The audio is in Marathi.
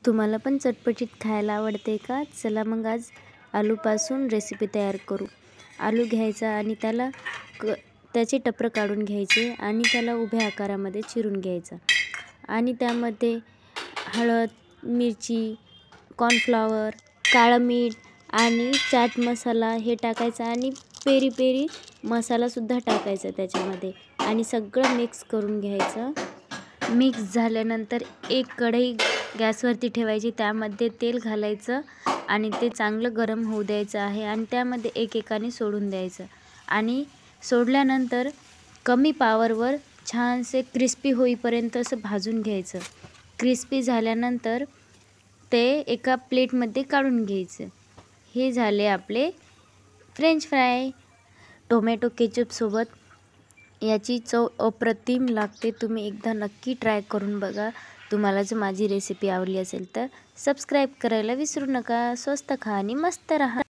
तुम्हाला पण चटपटीत खायला आवडते का? चला मग आज आलूपासून रेसिपी तयार करू. आलू घ्यायचा आणि त्याचे टप्पर काढून घ्यायचे आणि त्याला उभ्या आकारामध्ये चिरून घ्यायचा आणि त्यामध्ये हळद, मिरची, कॉर्नफ्लॉवर, काळं मीठ आणि चाट मसाला हे टाकायचं आणि पेरी पेरी मसालासुद्धा टाकायचा त्याच्यामध्ये आणि सगळं मिक्स करून घ्यायचं. मिक्स झाल्यानंतर एक कढई गॅसवरती ठेवायची, त्यामध्ये तेल घालायचं आणि ते चांगलं गरम होऊ द्यायचं आहे आणि त्यामध्ये एकेकाने सोडून द्यायचं आणि सोडल्यानंतर कमी पॉवरवर छानसे क्रिस्पी होईपर्यंत असं भाजून घ्यायचं. क्रिस्पी झाल्यानंतर ते एका प्लेटमध्ये काढून घ्यायचं. हे झाले आपले फ्रेंच फ्राय. टोमॅटो केचपसोबत याची चव अप्रतिम लागते. तुम्ही एकदा नक्की ट्राय करून बघा. तुम्हाला जर माझी रेसिपी आवडली असेल तर सबस्क्राईब करायला विसरू नका. स्वस्त खा आणि मस्त रहा.